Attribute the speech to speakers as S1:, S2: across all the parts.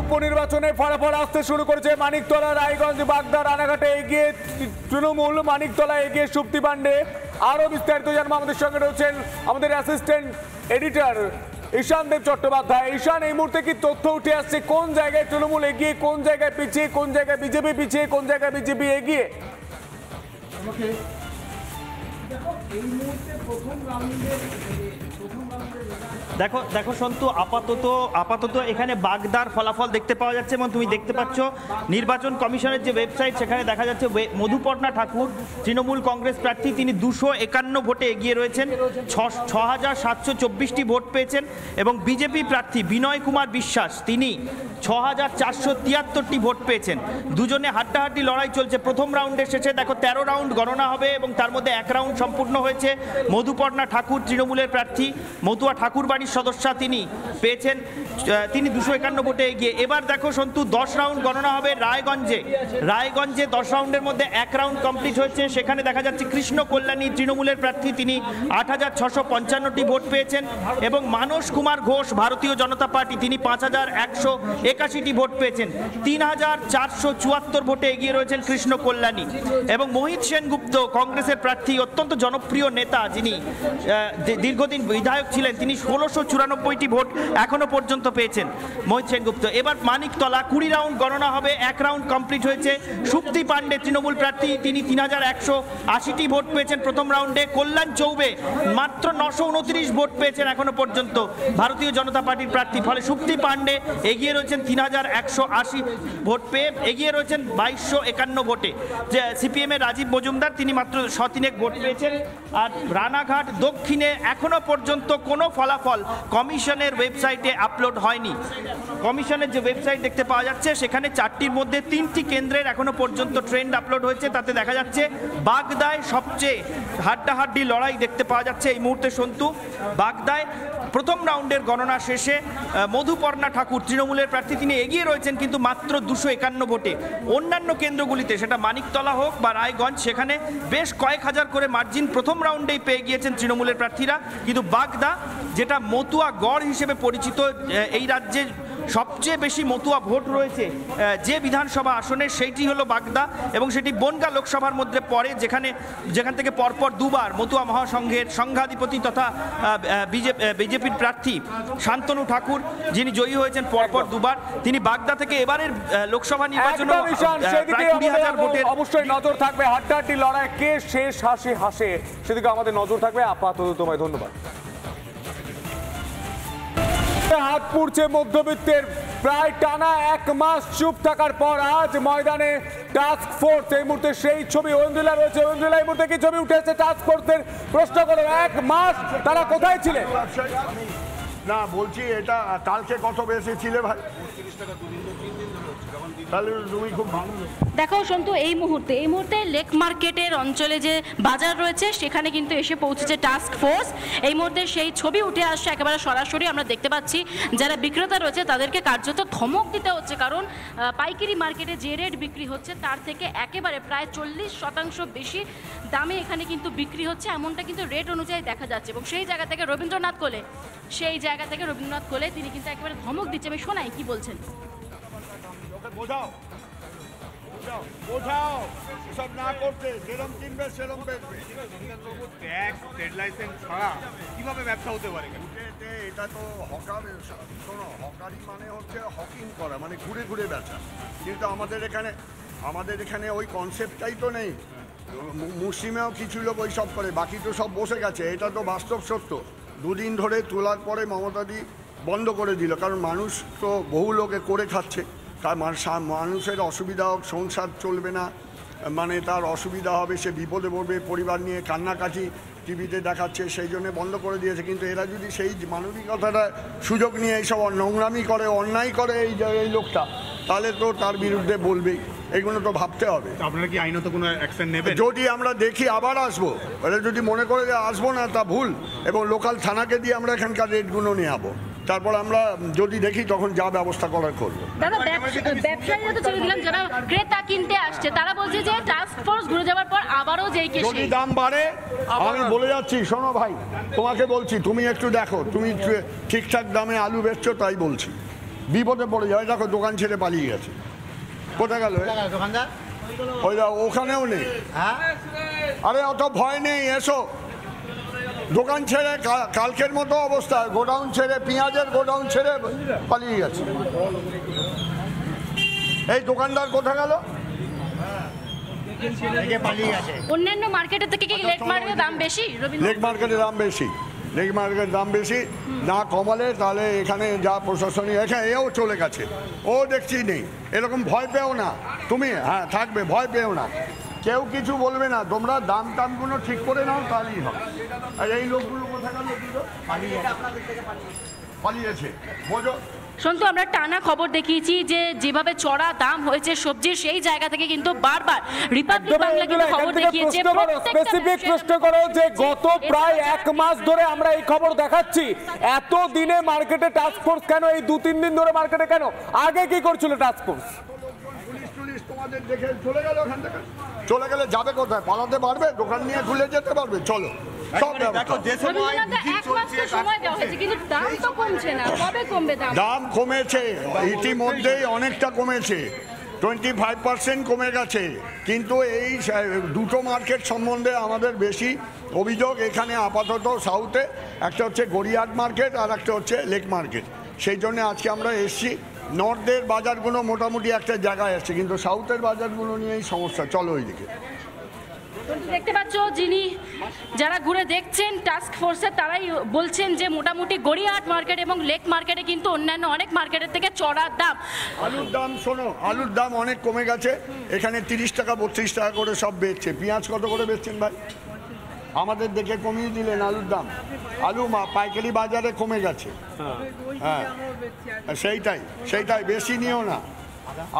S1: উপনির্বাচনে ফলাফল আসতে শুরু করেছে। মানিকতলা, রায়গঞ্জ, বাগদা, রানাঘাটে এগিয়ে তৃণমূল, মানিকতলা এগিয়ে সুপ্তি পান্ডে। আরো বিস্তারিত জানবো, আমাদের সঙ্গে রয়েছেন আমাদের অ্যাসিস্ট্যান্ট এডিটর ঈশান দেব চট্টোপাধ্যায়। ঈশান, এই মুহূর্তে কি তথ্য উঠে আসছে কোন জায়গায় তৃণমূল এগিয়ে, কোন জায়গায় পিছিয়ে, কোন জায়গায় বিজেপি পিছিয়ে, কোন জায়গায় বিজেপি এগিয়ে?
S2: দেখো দেখো সন্তু, আপাতত এখানে বাগদার ফলাফল দেখতে পাওয়া যাচ্ছে এবং তুমি দেখতে পাচ্ছ নির্বাচন কমিশনের যে ওয়েবসাইট, সেখানে দেখা যাচ্ছে মধুপর্ণা ঠাকুর তৃণমূল কংগ্রেস প্রার্থী, তিনি 251 ভোটে এগিয়ে রয়েছেন, 6724টি ভোট পেয়েছেন। এবং বিজেপি প্রার্থী বিনয় কুমার বিশ্বাস, তিনি 6473টি ভোট পেয়েছেন। দুজনে হাড্ডাহাড্ডি লড়াই চলছে। প্রথম রাউন্ডের শেষে দেখো 13 রাউন্ড গণনা হবে এবং তার মধ্যে 1 রাউন্ড সম্পূর্ণ হয়েছে। মধুপর্ণা ঠাকুর তৃণমূলের প্রার্থী, মতুয়া ঠাকুর বাড়ির সদস্যা, তিনি পেয়েছেন 251 ভোটে এগিয়ে। এবার দেখো সন্তু, 10 রাউন্ড গণনা হবে রায়গঞ্জে 10 রাউন্ডের মধ্যে 1 রাউন্ড কমপ্লিট হয়েছে। সেখানে দেখা যাচ্ছে কৃষ্ণ কল্যাণী তৃণমূলের প্রার্থী, তিনি 8655টি ভোট পেয়েছেন। এবং মানস কুমার ঘোষ ভারতীয় জনতা পার্টি, তিনি 5181টি ভোট পেয়েছেন। 3474 ভোটে এগিয়ে রয়েছেন কৃষ্ণ কল্যাণী। এবং মোহিত সেনগুপ্ত কংগ্রেসের প্রার্থী, অত্যন্ত জনপ্রিয় নেতা, যিনি দীর্ঘদিন বিধায়ক ছিলেন, তিনি 1694টি ভোট এখনো পর্যন্ত পেয়েছেন মোহিত সেনগুপ্ত। এবার মানিকতলা 20 রাউন্ড গণনা হবে, 1 রাউন্ড কমপ্লিট হয়েছে। সুপ্তি পান্ডে তৃণমূল প্রার্থী, তিনি 3180টি ভোট পেয়েছেন প্রথম রাউন্ডে। কল্যাণ চৌবে মাত্র 929 ভোট পেয়েছেন এখনো পর্যন্ত ভারতীয় জনতা পার্টির প্রার্থী। ফলে সুপ্তি পান্ডে এগিয়ে রয়েছেন 3180 ভোট পেয়ে, এগিয়ে রয়েছেন 2251 ভোটে। যে সিপিএম এর রাজীব মজুমদার, তিনি মাত্র 103 ভোট পেয়েছেন। আর রানাঘাট দক্ষিণে এখনো পর্যন্ত কোনো ফলাফল কমিশনের ওয়েবসাইটে আপলোড হয়নি। কমিশনের যে ওয়েবসাইট দেখতে পাওয়া যাচ্ছে, সেখানে 4টির মধ্যে 3টি কেন্দ্রের এখনো পর্যন্ত ট্রেন্ড আপলোড হয়েছে। তাতে দেখা যাচ্ছে বাগদায় সবচেয়ে হাড্ডাহাড্ডি লড়াই দেখতে পাওয়া যাচ্ছে এই মুহূর্তে সন্তু। বাগদায় প্রথম রাউন্ডের গণনা শেষে মধুপর্ণা ঠাকুর তৃণমূলের প্রার্থী, তিনি এগিয়ে রয়েছেন কিন্তু মাত্র 251 ভোটে। অন্যান্য কেন্দ্রগুলিতে, সেটা মানিকতলা হোক বা রায়গঞ্জ, সেখানে বেশ কয়েক হাজার করে মার্জিন প্রথম রাউন্ডেই পেয়ে গিয়েছেন তৃণমূলের প্রার্থীরা। কিন্তু বাগদা, যেটা মতুয়া গড় হিসেবে পরিচিত, এই রাজ্যে সবচেয়ে বেশি মতুয়া ভোট রয়েছে যে বিধানসভা আসনে, সেইটি হলো বাগদা। এবং সেটি বনগাঁ লোকসভার মধ্যে পড়ে, যেখান থেকে পরপর দুবার মতুয়া মহাসংঘের সংঘাধিপতি তথা বিজেপির প্রার্থী শান্তনু ঠাকুর, যিনি জয়ী হয়েছেন পরপর দুবার, তিনি বাগদা থেকে এবারের লোকসভা নির্বাচনে
S1: অবশ্যই নজর থাকবে। হাড্ডাহাড্ডি লড়াই, কে শেষ হাসে সেদিকে আমাদের নজর থাকবে। আপাতত তোমায় ধন্যবাদ। হাত পুড়ছে মধ্যবিত্তের। প্রায় টানা 1 মাস চুপ থাকার পর আজ ময়দানে টাস্ক ফোর্স। এই মুহূর্তে সেই ছবি ঐন্দ্রিলা রয়েছে। ঐন্দ্রিলা, এই মুহূর্তে কি ছবি উঠে এসেছে টাস্ক ফোর্সের? প্রশ্ন করো, 1 মাস তারা কোথায় ছিলেন?
S3: না বলছি, এটা কালকে কত বেশি ছিলে ভাই?
S4: দেখো সন্তু, এই মুহূর্তে লেক মার্কেটের অঞ্চলে যে বাজার রয়েছে, সেখানে কিন্তু এসে পৌঁছেছে টাস্ক ফোর্স। এই মুহূর্তে সেই ছবি উঠে আসছে একেবারে সরাসরি। আমরা দেখতে পাচ্ছি যারা বিক্রেতা রয়েছে তাদেরকে কার্যত ধমক দিতে হচ্ছে, কারণ পাইকারি মার্কেটে যে রেট বিক্রি হচ্ছে তার থেকে একেবারে প্রায় 40% বেশি দামে এখানে কিন্তু বিক্রি হচ্ছে, এমনটা কিন্তু রেট অনুযায়ী দেখা যাচ্ছে। এবং সেই জায়গা থেকে রবীন্দ্রনাথ কোলে তিনি কিন্তু একেবারে ধমক দিচ্ছে। আমি শোনাই কি বলছেন।
S3: বোঝাও সব না করতে, যেরকম কিনবে সেরকম বেচবে।
S5: ট্যাক্স ট্রেড লাইসেন্স ছাড়া কিভাবে ব্যবসা হতে পারে?
S3: এটা তো হকার। শোনো, হকারি মানে হচ্ছে হকিং করা, মানে ঘুরে ঘুরে বেচা। কিন্তু আমাদের এখানে ওই কনসেপ্টটাই তো নেই। মুসলিমেও কিছু লোক ওই সব করে, বাকি তো সব বসে গেছে। এটা তো বাস্তব সত্য। 2 দিন ধরে তোলার পরে মমতাদি বন্ধ করে দিল, কারণ মানুষ তো বহু লোকে করে খাচ্ছে। তার মানুষের অসুবিধা হোক, সংসার চলবে না, মানে তার অসুবিধা হবে, সে বিপদে পড়বে, পরিবার নিয়ে কান্নাকাটি টিভিতে দেখাচ্ছে, সেই জন্য বন্ধ করে দিয়েছে। কিন্তু এরা যদি সেই মানবিকতাটা সুযোগ নিয়ে এইসব নোংরামি করে, অন্যায় করে এই লোকটা, তাহলে তো তার বিরুদ্ধে বলবেই। এগুলো তো ভাবতে হবে।
S5: আপনারা কি আইনত কোনো অ্যাকশন নেবেন?
S3: যদি আমরা দেখি আবার আসবো, এরা যদি মনে করে যে আসবো না, তা ভুল। এবং লোকাল থানাকে দিয়ে আমরা এখানকার রেটগুলো নিয়ে যাবো। তারপর আমরা যদি দেখি তখন যা ব্যবস্থা করার করবো।
S4: দাদা, ব্যবসায়ীরা তো ছেড়ে দিলাম, যারা ক্রেতা কিনতে আসছে তারা বলছে যে টাস্ক ফোর্স ঘুরে যাওয়ার পর আবারও যেই কেস,
S3: যদি দাম বাড়ে, আমি বলে যাচ্ছি, শোনো ভাই, তোমাকে বলছি, তুমি একটু দেখো, তুমি ঠিকঠাক দামে আলু বেচছো, তাই বলছি। বিপদে পড়ে যায়। দেখো দোকান ছেড়ে পালিয়ে গেছে, কোথায় গেল
S6: দোকানদার?
S3: ওই ওখানেও নেই।
S6: হ্যাঁ,
S3: আরে অত ভয় নেই, এসো। দোকান ছেড়ে কালকের মতো অবস্থা, গোডাউন ছেড়ে, পেঁয়াজের গোডাউন ছেড়ে পালিয়ে গেছে। এই দোকানদার কোথায় গেল?
S6: পালিয়ে গেছে।
S4: অন্যান্য মার্কেটের থেকে কি লেক মার্কেটের দাম বেশি?
S3: লেক মার্কেটের দাম বেশি, লেক মার্কেটের দাম বেশি। না কমালে তাহলে এখানে যা প্রশাসনিক, এখানে এও চলে গেছে, ও দেখছি নেই। এরকম ভয় পেও না তুমি, হ্যাঁ থাকবে, ভয় পেও না, কেউ কিছু বলবে না। তোমরা দাম টামগুলো ঠিক করে নাও, তাহলেই হবে। আর এই লোকগুলো কোথায় গেল? পালিয়েছে, বোঝো।
S4: সন্তু, আমরা টানা খবর দেখিয়েছি যে যেভাবে চড়া দাম হয়েছে সবজির, সেই জায়গা থেকে কিন্তু বারবার রিপাবলিক বাংলা কিন্তু খবর দেখিয়েছে।
S1: স্পেসিফিক প্রশ্ন করো যে গত প্রায় 1 মাস ধরে আমরা এই খবর দেখাচ্ছি, এত দিনে মার্কেটে টাস্ক ফোর্স কেন? এই 2-3 দিন ধরে মার্কেটে কেন? আগে কি করছিল টাস্ক ফোর্স?
S3: পুলিশ তোমাদের দেখে চলে গেল, ওখান থেকে চলে গেলে যাবে কোথায়? পালাতে পারবে? দোকান নিয়ে খুলে যেতে পারবে? চলো, সব
S6: দেখো যে সময়
S3: দাম কমেছে, ইতিমধ্যেই অনেকটা কমেছে, 25% কমে গেছে। কিন্তু এই দুটো মার্কেট সম্বন্ধে আমাদের বেশি অভিযোগ এখানে আপাতত সাউথে, একটা হচ্ছে গড়িয়াহাট মার্কেট আর একটা হচ্ছে লেক মার্কেট। সেই জন্য আজকে আমরা এসছি। নর্থের বাজারগুলো মোটামুটি একটা জায়গায় আসছে, কিন্তু সাউথের বাজারগুলো নিয়েই সমস্যা। চলো ওইদিকে।
S4: দেখতে পাচ্ছ, যিনি যারা ঘুরে দেখছেন টাস্ক ফোর্সের, তারাই বলছেন যে মোটামুটি গড়িয়াহাট মার্কেট এবং লেক মার্কেটে কিন্তু অন্যান্য অনেক মার্কেটের থেকে চড়া দাম।
S3: আলুর দাম শোনো, আলুর দাম অনেক কমে গেছে। এখানে 30 টাকা 32 টাকা করে সব বেচছে। পেঁয়াজ কত করে বেচছেন ভাই? আমাদের দেখে কমিয়ে দিলেন আলুর দাম। আলু পাইকারি বাজারে কমে গেছে। হ্যাঁ, সেইটাই বেশি নিও না।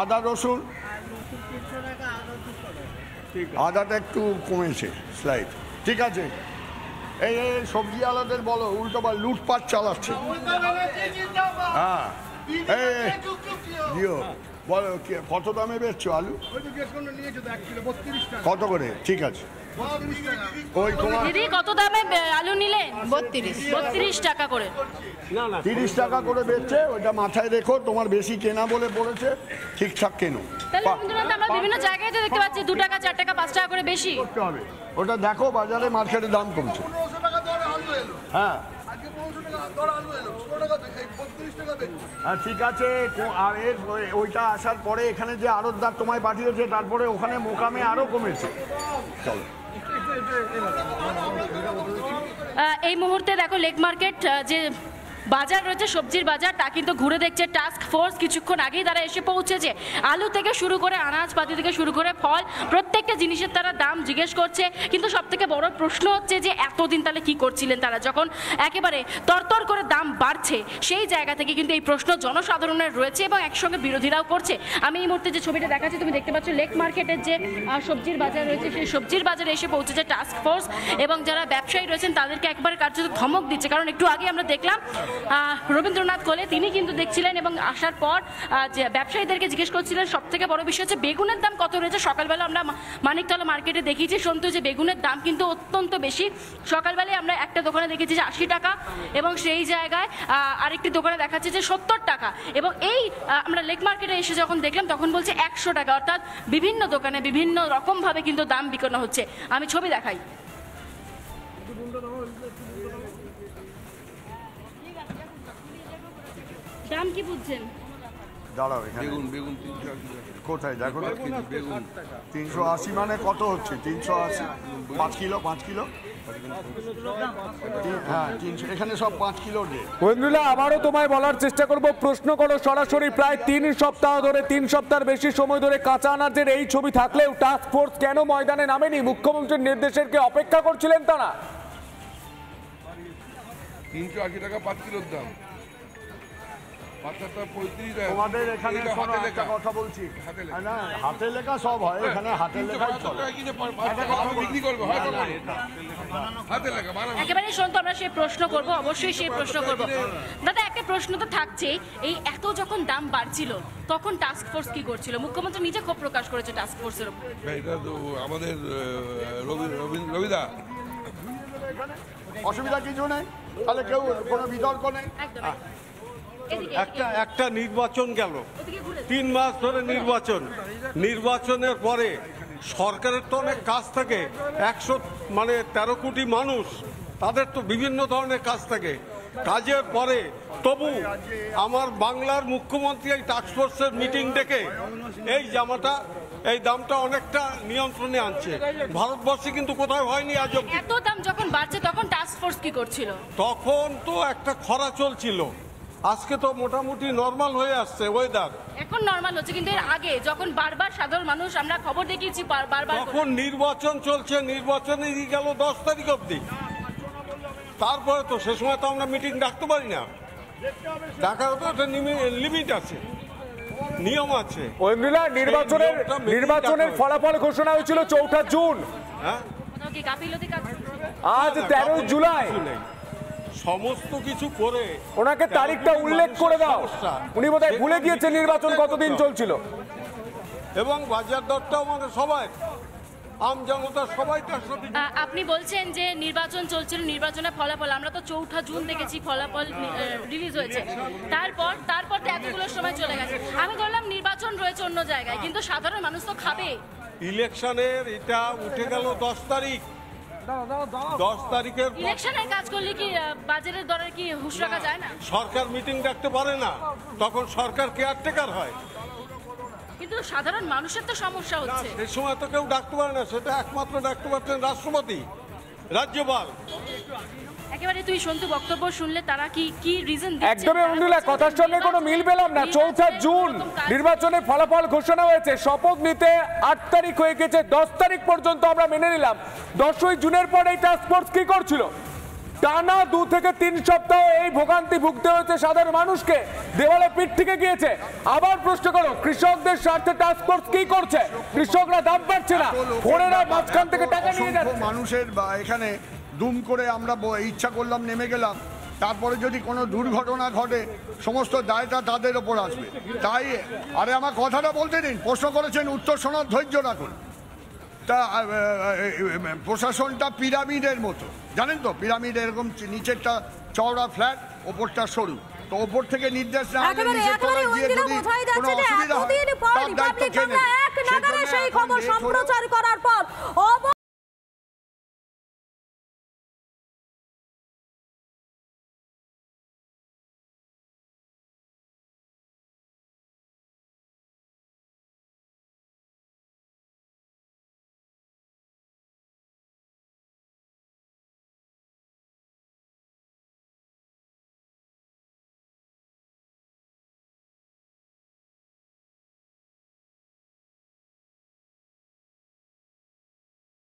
S3: আদা রসুন, আদাটা একটু কমেছে স্লাইড, ঠিক আছে। এই সবজি আলাদের বলো, উল্টো বা লুটপাট চালাচ্ছে। হ্যাঁ, এই দিও, বলো কত দামে বেচছো আলু? কত করে? ঠিক আছে। ওই তোমার
S4: দিদি কত দামে আলু নিলেন? 32 টাকা করে।
S3: 30 টাকা করে বেচছে, ওইটা মাথায় রেখো। তোমার বেশি কেনা বলে পড়েছে, ঠিকঠাক কেনো।
S4: তাহলে রবীন্দ্রনাথ, আমরা বিভিন্ন জায়গায় তো দেখতে পাচ্ছি 2 টাকা 4 টাকা 5 টাকা করে বেশি
S3: করতে হবে। ওটা দেখো বাজারে, মার্কেটে দাম কমছে। হ্যাঁ হ্যাঁ, ঠিক আছে। আর এর ওইটা আসার পরে এখানে যে আড়তদার তোমায় পাঠিয়েছে, তারপরে ওখানে মোকামে আরো কমেছে। চলো।
S4: এই মুহূর্তে দেখো লেক মার্কেট যে বাজার রয়েছে, সবজির বাজার, তা কিন্তু ঘুরে দেখছে টাস্ক ফোর্স। কিছুক্ষণ আগেই তারা এসে পৌঁছেছে। আলু থেকে শুরু করে আনাজপাতি থেকে শুরু করে ফল, প্রত্যেকটা জিনিসের তারা দাম জিজ্ঞেস করছে। কিন্তু সব থেকে বড় প্রশ্ন হচ্ছে যে এতদিন তাহলে কি করছিলেন তারা, যখন একেবারে তরতর করে দাম বাড়ছে? সেই জায়গা থেকে কিন্তু এই প্রশ্ন জনসাধারণের রয়েছে এবং একসঙ্গে বিরোধীরাও করছে। আমি এই মুহূর্তে যে ছবিটা দেখাচ্ছি, তুমি দেখতে পাচ্ছ লেক মার্কেটের যে সবজির বাজার রয়েছে, সেই সবজির বাজারে এসে পৌঁছেছে টাস্ক ফোর্স এবং যারা ব্যবসায়ী রয়েছেন তাদেরকে একবারে কার্যত ধমক দিচ্ছে। কারণ একটু আগে আমরা দেখলাম রবীন্দ্রনাথ কোলে, তিনি কিন্তু দেখছিলেন এবং আসার পর যে ব্যবসায়ীদেরকে জিজ্ঞেস করছিলেন। সব থেকে বড় বিষয় হচ্ছে বেগুনের দাম কত রয়েছে। সকালবেলা আমরা মানিকতলা মার্কেটে দেখিয়েছি সন্তু যে বেগুনের দাম কিন্তু অত্যন্ত বেশি। সকালবেলায় আমরা একটা দোকানে দেখেছি যে 80 টাকা এবং সেই জায়গায় আরেকটি দোকানে দেখাচ্ছে যে 70 টাকা। এবং এই আমরা লেক মার্কেটে এসে যখন দেখলাম তখন বলছে 100 টাকা। অর্থাৎ বিভিন্ন দোকানে বিভিন্ন রকমভাবে কিন্তু দাম বিকোনো হচ্ছে। আমি ছবি দেখাই। দাম কি বুঝছেন?
S3: দাঁড়াও, এখানে বেগুন কোথায় দেখো? 380 মানে কত হচ্ছে? 380 5 কিলো, 5 কিলো। হ্যাঁ, 300। এখানে সব 5 কিলো রেট।
S1: ওয়েন্দ্রিলা, আবারও তোমায় বলার চেষ্টা করব, প্রশ্ন করো সরাসরি। প্রায় 3 সপ্তাহ ধরে, 3 সপ্তাহের বেশি সময় ধরে কাঁচা আনাজের এই ছবি থাকলেও টাস্ক ফোর্স কেন ময়দানে নামেনি? মুখ্যমন্ত্রীর নির্দেশের কি অপেক্ষা করছিলেন তারা?
S7: 380 টাকা 5 কিলোর দাম।
S3: তোমাদের এখানে শোনো, একটা কথা বলছি, না হাতে লেখা সব হয় এখানে, হাতে লেখাই চলে।
S4: একেবারে শুনতো, আমরা সেই প্রশ্ন করব, অবশ্যই সেই প্রশ্ন করব। দাদা, একটা প্রশ্ন তো থাকছেই, এই এত যখন দাম বাড়ছিল তখন টাস্ক ফোর্স কি করছিল? মুখ্যমন্ত্রী নিজে ক্ষোভ প্রকাশ করেছে টাস্ক ফোর্সের উপর।
S7: এটা তো আমাদের রবিদা,
S3: অসুবিধা কিছু নেই, তাহলে কেউ কোনো বিতর্ক নেই।
S8: একটা নির্বাচন গেল, 3 মাস ধরে নির্বাচনের পরে সরকারের তো অনেক কাজ থাকে, 13 কোটি মানুষ, তাদের তো বিভিন্ন ধরনের কাজ থাকে। কাজের পরে তবু আমার বাংলার মুখ্যমন্ত্রী এই টাস্কফোর্সের মিটিং ডেকে এই দামটা অনেকটা নিয়ন্ত্রণে আনছে। ভারতবর্ষে কিন্তু কোথাও হয়নি আজ অবধি।
S4: এত দাম যখন বাড়ছে তখন টাস্ক ফোর্স কি করছিল?
S8: তখন তো একটা খরা চলছিল, আজকে তো মোটামুটি নরমাল হয়ে আসছে ওয়েদার।
S4: এখন নরমাল হচ্ছে, কিন্তু এর আগে যখন বারবার সাধারণ মানুষ, আমরা খবর দেখিয়েছি বারবার,
S8: তখন নির্বাচন চলছে, নির্বাচনে গেল 10 তারিখ অবধি। তারপরে তো সে সময় তো আমরা মিটিং ডাকতে পারি না, ডাকার তো একটা লিমিট আছে, নিয়ম আছে।
S1: নির্বাচনের ফলাফল ঘোষণা হয়েছিল 4 জুন, আজ 13 জুলাই।
S8: সমস্ত কিছু করে
S1: ওনাকে তারিখটা উল্লেখ করে দাও, উনি বোধহয় ভুলে গিয়েছে নির্বাচন কতদিন চলছিল।
S8: এবং বাজার দরটাও মানে সবাই আম জনতা সবাই তার সাথে।
S4: আপনি বলছেন যে নির্বাচন চলছিল, নির্বাচনের ফলাফল আমরা তো 4 জুন দেখেছি ফলাফল রিলিজ হয়েছে, তারপর তো এতগুলো সময় চলে গেছে। আমি বললাম নির্বাচন রয়েছে অন্য জায়গায়, কিন্তু সাধারণ মানুষ তো খাবে।
S8: ইলেকশনের এটা উঠে গেল 10 তারিখ। 10 তারিখের
S4: ইলেকশনের কাজ করলে কি বাজারের দরের কি হুঁশ রাখা যায় না?
S8: সরকার মিটিং ডাকতে পারে না, তখন সরকার কেয়ারটেকার হয়।
S4: কিন্তু সাধারণ মানুষের তো সমস্যা হচ্ছে।
S8: সেই সময় তো কেউ ডাকতে পারে না, সেটা একমাত্র ডাকতে পারতেন রাষ্ট্রপতি, রাজ্যপাল।
S4: একেবারে তুই সন্তু বক্তব্য শুনলে তারা কি রিজন দিচ্ছে?
S1: একদমই অন্যলা, কথার সঙ্গে কোনো মিল পেলাম না। 4 জুন নির্বাচনের ফলাফল ঘোষণা হয়েছে, শপথ নিতে 8 তারিখ হয়ে গেছে, 10 তারিখ পর্যন্ত আমরা মেনে নিলাম। 10ই জুনের পর এই টাস্ক ফোর্স কি করছিল? টানা 2 থেকে 3 সপ্তাহ এই ভোগান্তি ভুগতে হয়েছে সাধারণ মানুষকে, দেওয়ালে পিঠ থেকে গিয়েছে। আবার প্রশ্ন করো, কৃষকদের স্বার্থে টাস্ক ফোর্স কি করছে? কৃষকরা দাম পাচ্ছে না, ফোনেরা মাঝখান থেকে টাকা নিয়ে যাচ্ছে।
S3: মানুষের এখানে দুম করে আমরা ইচ্ছা করলাম নেমে গেলাম, তারপরে যদি কোনো দুর্ঘটনা ঘটে সমস্ত দায়টা তাদের ওপর আসবে। তাই আরে আমার কথাটা বলতে দিন, প্রশ্ন করেছেন উত্তর শোনার ধৈর্য রাখুন। তা প্রশাসনটা পিরামিডের মতো, জানেন তো, পিরামিড এরকম নিচেরটা চওড়া ফ্ল্যাট, ওপরটা সরু, তো ওপর থেকে নির্দেশ না হলে নিচের তলায় গিয়ে যদি কোনো অসুবিধা হয় তার দায়িত্ব কে নেবে?
S9: সেই খবর সম্প্রচার করার পর